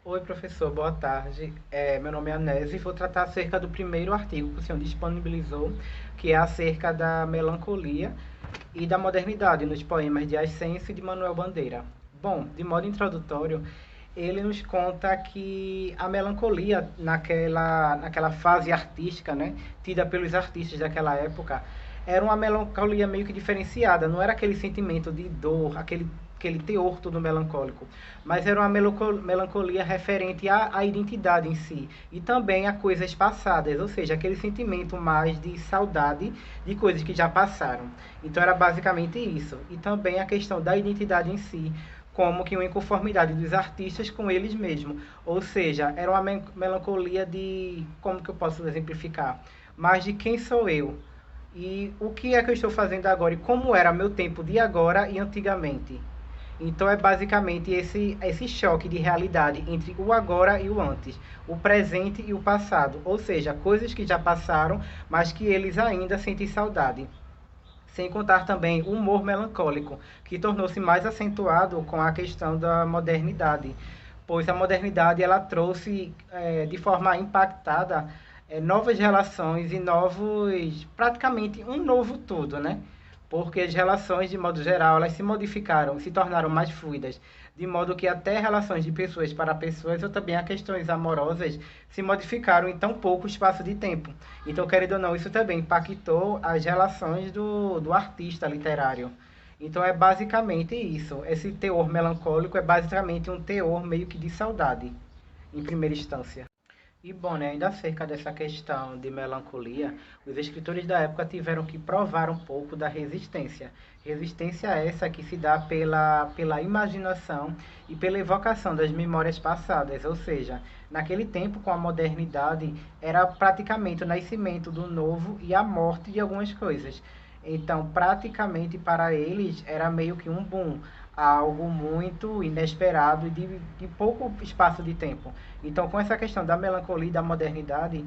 Oi, professor, boa tarde. Meu nome é Anésio e vou tratar acerca do primeiro artigo que o senhor disponibilizou, que é acerca da melancolia e da modernidade nos poemas de Ascenso e de Manuel Bandeira. Bom, de modo introdutório, ele nos conta que a melancolia naquela fase artística, né, tida pelos artistas daquela época, era uma melancolia meio que diferenciada, não era aquele sentimento de dor, aquele teor todo melancólico, mas era uma melancolia referente à identidade em si e também a coisas passadas, ou seja, aquele sentimento mais de saudade de coisas que já passaram. Então era basicamente isso. E também a questão da identidade em si, como que uma inconformidade dos artistas com eles mesmos. Ou seja, era uma melancolia de, como que eu posso exemplificar? Mas de quem sou eu? E o que é que eu estou fazendo agora? E como era meu tempo de agora e antigamente? Então é basicamente esse choque de realidade entre o agora e o antes, o presente e o passado, ou seja, coisas que já passaram, mas que eles ainda sentem saudade. Sem contar também o humor melancólico, que tornou-se mais acentuado com a questão da modernidade, pois a modernidade ela trouxe de forma impactada novas relações e novos, praticamente um novo tudo, né? Porque as relações, de modo geral, elas se modificaram, se tornaram mais fluidas, de modo que até relações de pessoas para pessoas ou também as questões amorosas se modificaram em tão pouco espaço de tempo. Então, querendo ou não, isso também impactou as relações do artista literário. Então, é basicamente isso. Esse teor melancólico é basicamente um teor meio que de saudade, em primeira instância. E bom, né, ainda acerca dessa questão de melancolia, os escritores da época tiveram que provar um pouco da resistência. Resistência essa que se dá pela imaginação e pela evocação das memórias passadas, ou seja, naquele tempo com a modernidade era praticamente o nascimento do novo e a morte de algumas coisas. Então, praticamente para eles era meio que um boom, algo muito inesperado e de pouco espaço de tempo. Então, com essa questão da melancolia e da modernidade,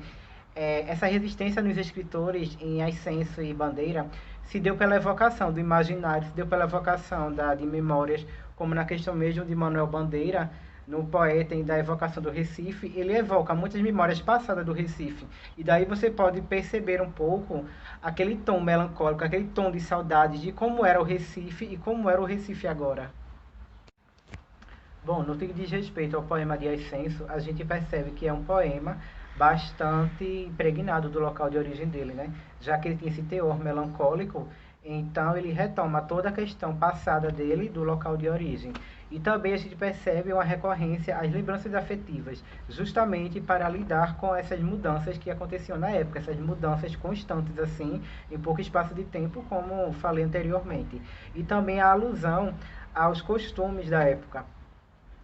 essa resistência nos escritores em Ascenso e Bandeira se deu pela evocação do imaginário, se deu pela evocação de memórias, como na questão mesmo de Manuel Bandeira, no poeta e da evocação do Recife, ele evoca muitas memórias passadas do Recife. E daí você pode perceber um pouco aquele tom melancólico, aquele tom de saudade de como era o Recife e como era o Recife agora. Bom, no que diz respeito ao poema de Ascenso, a gente percebe que é um poema bastante impregnado do local de origem dele, né? Já que ele tem esse teor melancólico, então ele retoma toda a questão passada dele do local de origem. E também a gente percebe uma recorrência às lembranças afetivas, justamente para lidar com essas mudanças que aconteciam na época, essas mudanças constantes assim, em pouco espaço de tempo, como falei anteriormente. E também a alusão aos costumes da época,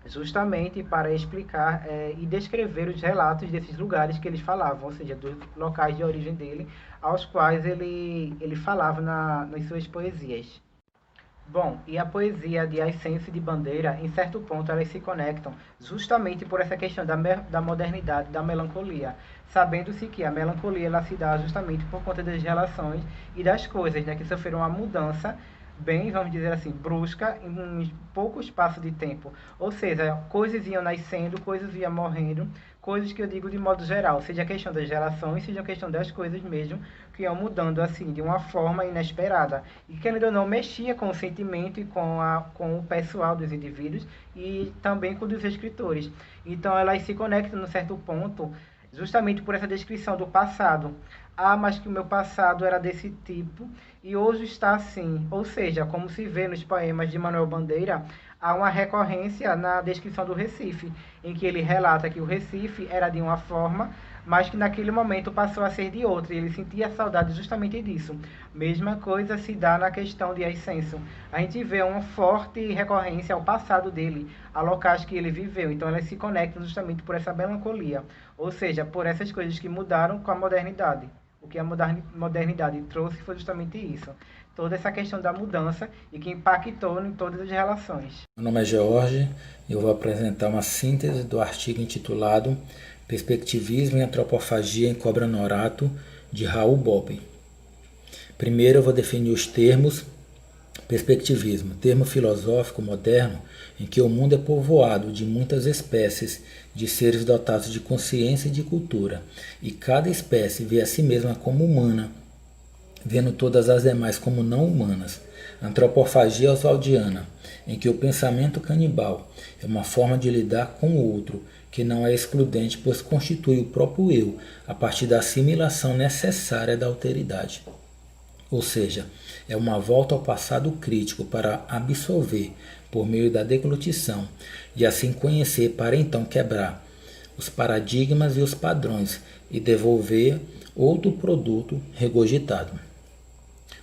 justamente para explicar e descrever os relatos desses lugares que eles falavam, ou seja, dos locais de origem dele, aos quais ele falava nas suas poesias. Bom, e a poesia de Ascenso e de Bandeira, em certo ponto, elas se conectam justamente por essa questão da modernidade, da melancolia, sabendo-se que a melancolia ela se dá justamente por conta das relações e das coisas, né, que sofreram uma mudança bem, vamos dizer assim, brusca em um pouco espaço de tempo. Ou seja, coisas iam nascendo, coisas iam morrendo, coisas que eu digo de modo geral, seja a questão das relações, seja a questão das coisas mesmo, que iam mudando assim, de uma forma inesperada. E querendo ou não, mexia com o sentimento e com o pessoal dos indivíduos e também com os escritores. Então elas se conectam num certo ponto, justamente por essa descrição do passado. Ah, mas que o meu passado era desse tipo e hoje está assim. Ou seja, como se vê nos poemas de Manuel Bandeira, há uma recorrência na descrição do Recife, em que ele relata que o Recife era de uma forma, mas que naquele momento passou a ser de outra, e ele sentia saudade justamente disso. Mesma coisa se dá na questão de Ascenso. A gente vê uma forte recorrência ao passado dele, a locais que ele viveu, então elas se conectam justamente por essa melancolia, ou seja, por essas coisas que mudaram com a modernidade. O que a modernidade trouxe foi justamente isso. Toda essa questão da mudança e que impactou em todas as relações. Meu nome é George e eu vou apresentar uma síntese do artigo intitulado Perspectivismo e Antropofagia em Cobra Norato, de Raul Bobbio. Primeiro eu vou definir os termos Perspectivismo, termo filosófico moderno em que o mundo é povoado de muitas espécies de seres dotados de consciência e de cultura, e cada espécie vê a si mesma como humana, vendo todas as demais como não humanas. Antropofagia oswaldiana, em que o pensamento canibal é uma forma de lidar com o outro, que não é excludente, pois constitui o próprio eu, a partir da assimilação necessária da alteridade. Ou seja, é uma volta ao passado crítico para absorver por meio da deglutição e assim conhecer para então quebrar os paradigmas e os padrões e devolver outro produto regurgitado.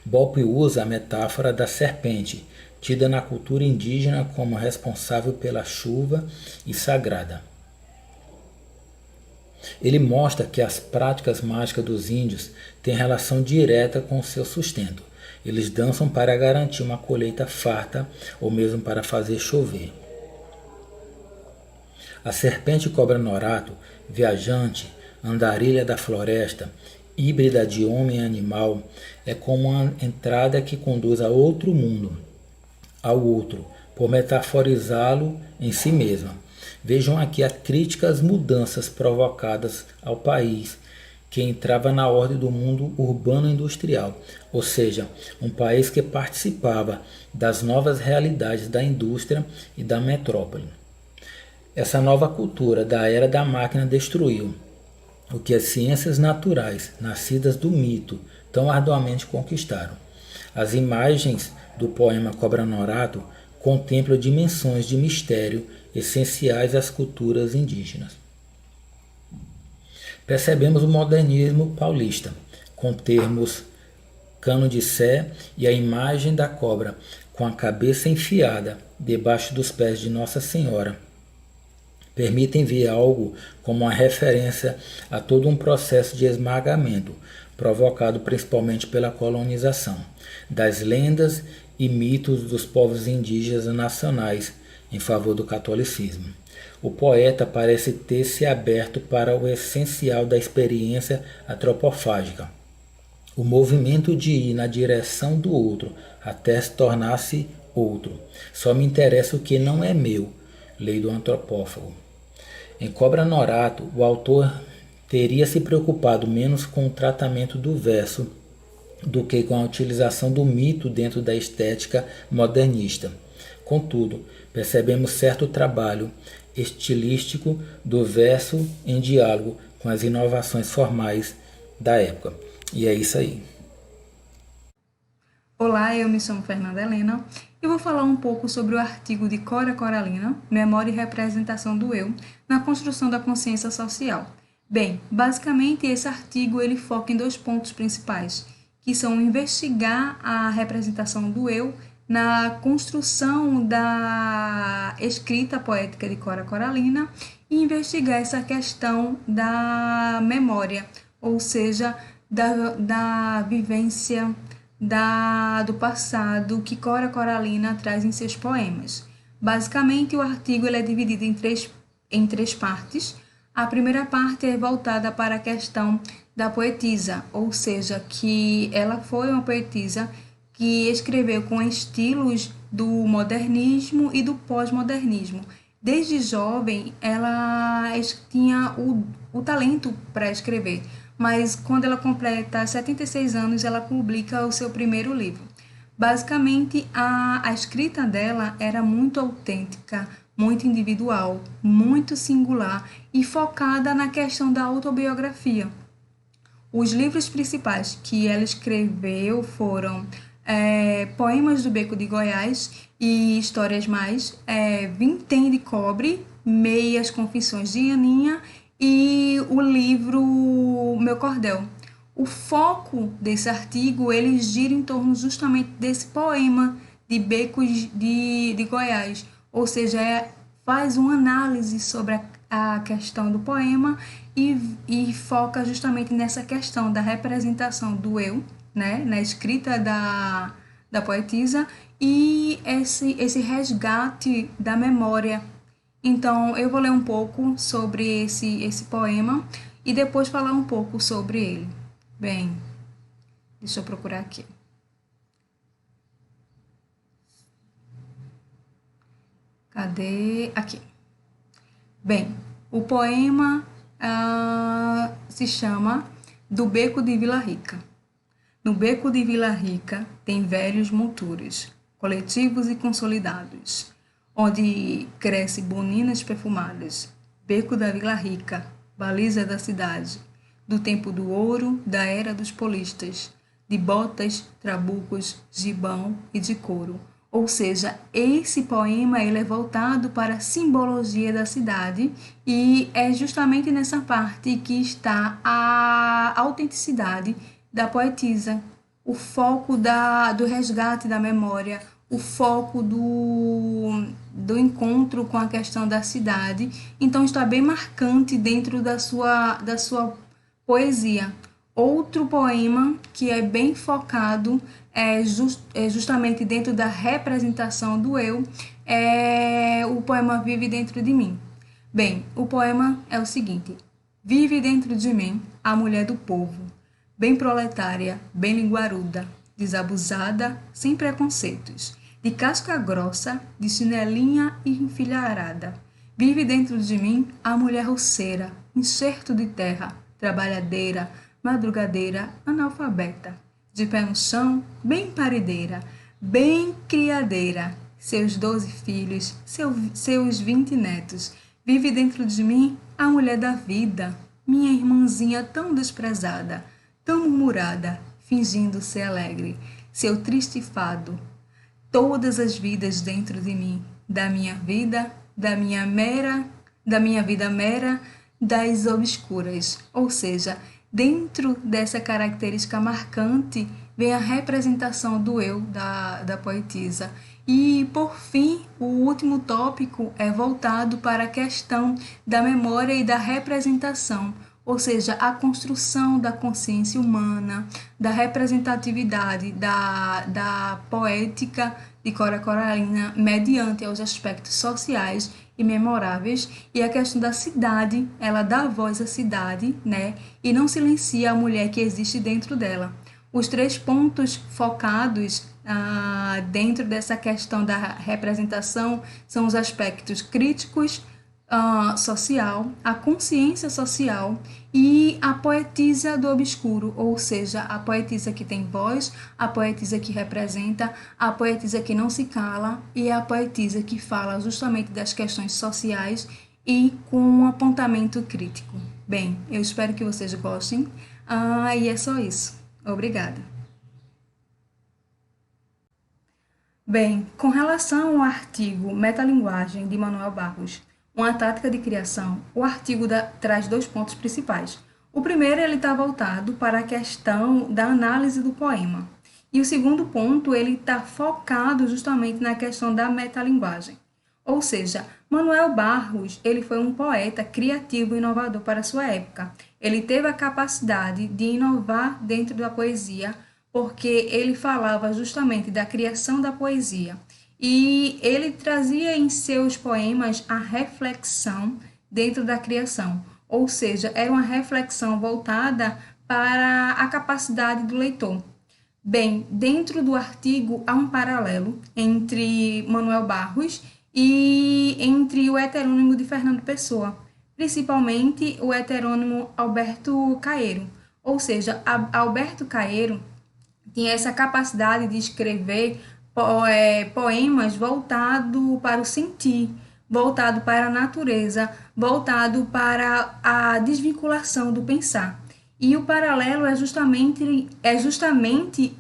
Bop usa a metáfora da serpente, tida na cultura indígena como responsável pela chuva e sagrada. Ele mostra que as práticas mágicas dos índios têm relação direta com o seu sustento. Eles dançam para garantir uma colheita farta ou mesmo para fazer chover. A serpente cobra-norato, viajante, andarilha da floresta, híbrida de homem e animal, é como uma entrada que conduz a outro mundo, ao outro, por metaforizá-lo em si mesma. Vejam aqui a crítica às mudanças provocadas ao país, que entrava na ordem do mundo urbano-industrial, ou seja, um país que participava das novas realidades da indústria e da metrópole. Essa nova cultura da era da máquina destruiu o que as ciências naturais, nascidas do mito, tão arduamente conquistaram. As imagens do poema Cobra-Norato contemplam dimensões de mistério essenciais às culturas indígenas. Percebemos o modernismo paulista, com termos cano de sé e a imagem da cobra com a cabeça enfiada debaixo dos pés de Nossa Senhora. Permitem ver algo como uma referência a todo um processo de esmagamento, provocado principalmente pela colonização, das lendas e mitos dos povos indígenas nacionais em favor do catolicismo. O poeta parece ter se aberto para o essencial da experiência antropofágica, o movimento de ir na direção do outro até se tornar-se outro. Só me interessa o que não é meu, lei do antropófago. Em Cobra-Norato, o autor teria se preocupado menos com o tratamento do verso do que com a utilização do mito dentro da estética modernista. Contudo, percebemos certo trabalho estilístico do verso em diálogo com as inovações formais da época. E é isso aí. Olá, eu me chamo Fernanda Helena e vou falar um pouco sobre o artigo de Cora Coralina, Memória e Representação do Eu, na construção da consciência social. Bem, basicamente esse artigo ele foca em 2 pontos principais, que são investigar a representação do eu na construção da escrita poética de Cora Coralina e investigar essa questão da memória, ou seja, da vivência do passado que Cora Coralina traz em seus poemas. Basicamente, o artigo ele é dividido em três partes. A primeira parte é voltada para a questão da poetisa, ou seja, que ela foi uma poetisa que escreveu com estilos do modernismo e do pós-modernismo. Desde jovem, ela tinha o talento para escrever, mas quando ela completa 76 anos, ela publica o seu primeiro livro. Basicamente, a escrita dela era muito autêntica, muito individual, muito singular e focada na questão da autobiografia. Os livros principais que ela escreveu foram Poemas do Beco de Goiás e Histórias Mais, Vintém de Cobre, Meias Confissões de Aninha e o livro Meu Cordel. O foco desse artigo ele gira em torno justamente desse poema de Becos de Goiás, ou seja, faz uma análise sobre a questão do poema e foca justamente nessa questão da representação do eu, né, na escrita da poetisa e esse resgate da memória. Então, eu vou ler um pouco sobre esse poema e depois falar um pouco sobre ele. Bem, deixa eu procurar aqui. Cadê? Aqui. Bem, o poema se chama Do Beco de Vila Rica. No beco de Vila Rica tem velhos monturos, coletivos e consolidados, onde cresce boninas perfumadas. Beco da Vila Rica, baliza da cidade, do tempo do ouro, da era dos polistas, de botas, trabucos, gibão e de couro. Ou seja, esse poema ele é voltado para a simbologia da cidade e é justamente nessa parte que está a autenticidade da poetisa, o foco do resgate da memória, o foco do encontro com a questão da cidade. Então está bem marcante dentro da sua poesia. Outro poema que é bem focado é justamente dentro da representação do eu, é o poema Vive Dentro de Mim. Bem, o poema é o seguinte: vive dentro de mim a mulher do povo, bem proletária, bem linguaruda, desabusada, sem preconceitos, de casca grossa, de chinelinha e enfilharada. Vive dentro de mim a mulher roceira, enxerto de terra, trabalhadeira, madrugadeira, analfabeta, de pé no chão, bem parideira, bem criadeira, seus 12 filhos, seus 20 netos. Vive dentro de mim a mulher da vida, minha irmãzinha tão desprezada, tão murmurada, fingindo ser alegre, seu triste fado. Todas as vidas dentro de mim, da minha vida mera, das obscuras, ou seja, dentro dessa característica marcante vem a representação do eu da poetisa. E, por fim, o último tópico é voltado para a questão da memória e da representação, ou seja, a construção da consciência humana, da representatividade da poética de Cora Coralina mediante os aspectos sociais e memoráveis, e a questão da cidade, ela dá voz à cidade, né, e não silencia a mulher que existe dentro dela. Os 3 pontos focados dentro dessa questão da representação são os aspectos críticos, social, a consciência social e a poetisa do obscuro, ou seja, a poetisa que tem voz, a poetisa que representa, a poetisa que não se cala e a poetisa que fala justamente das questões sociais e com um apontamento crítico. Bem, eu espero que vocês gostem e é só isso. Obrigada. Bem, com relação ao artigo Metalinguagem de Manuel Barros, uma tática de criação, o artigo traz 2 pontos principais. O primeiro, ele está voltado para a questão da análise do poema. E o segundo ponto, ele está focado justamente na questão da metalinguagem. Ou seja, Manuel Barros, ele foi um poeta criativo e inovador para a sua época. Ele teve a capacidade de inovar dentro da poesia, porque ele falava justamente da criação da poesia. E ele trazia em seus poemas a reflexão dentro da criação, ou seja, era uma reflexão voltada para a capacidade do leitor. Bem, dentro do artigo há um paralelo entre Manuel Barros e entre o heterônimo de Fernando Pessoa, principalmente o heterônimo Alberto Caeiro. Ou seja, Alberto Caeiro tinha essa capacidade de escrever poemas voltado para o sentir, voltado para a natureza, voltado para a desvinculação do pensar. E o paralelo é justamente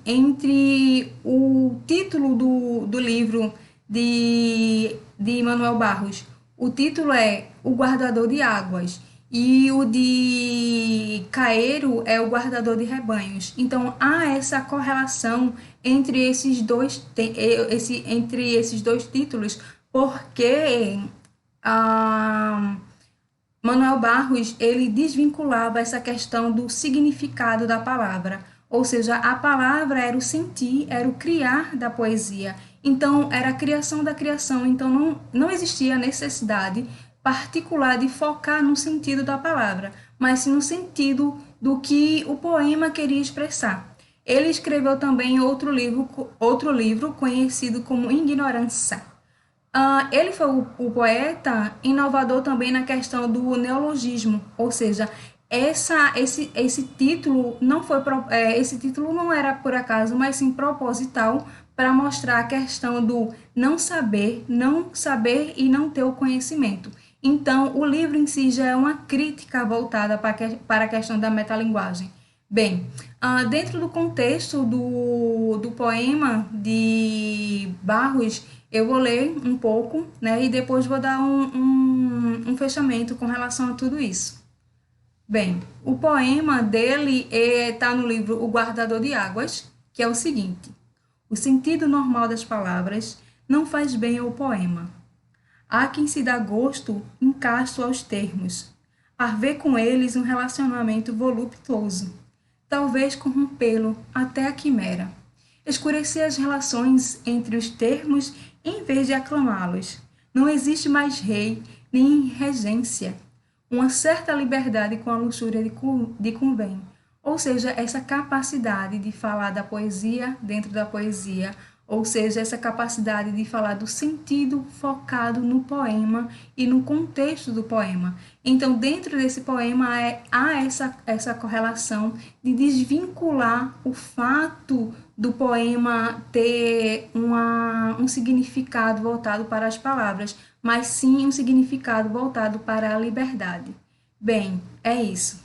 entre o título do livro de Manuel Barros. O título é O Guardador de Águas e o de Caeiro é O Guardador de Rebanhos. Então, há essa correlação entre esses dois títulos, porque Manuel Barros, ele desvinculava essa questão do significado da palavra, ou seja, a palavra era o sentir, era o criar da poesia. Então, era a criação da criação, então não existia a necessidade particular de focar no sentido da palavra, mas sim no sentido do que o poema queria expressar. Ele escreveu também outro livro conhecido como Ignorância. Ele foi o poeta inovador também na questão do neologismo, ou seja, esse título não foi esse título não era por acaso, mas sim proposital para mostrar a questão do não saber e não ter o conhecimento. Então, o livro em si já é uma crítica voltada para a questão da metalinguagem. Bem, dentro do contexto do poema de Barros, eu vou ler um pouco, né, e depois vou dar um fechamento com relação a tudo isso. Bem, o poema dele está no livro O Guardador de Águas, que é o seguinte: o sentido normal das palavras não faz bem ao poema. Há quem se dá gosto encasto aos termos, a ver com eles um relacionamento voluptuoso, talvez corrompê-lo até a quimera, escurecer as relações entre os termos em vez de aclamá-los. Não existe mais rei nem regência, uma certa liberdade com a luxúria de convém, ou seja, essa capacidade de falar da poesia dentro da poesia, ou seja, essa capacidade de falar do sentido focado no poema e no contexto do poema. Então, dentro desse poema, há essa correlação de desvincular o fato do poema ter um significado voltado para as palavras, mas sim um significado voltado para a liberdade. Bem, é isso.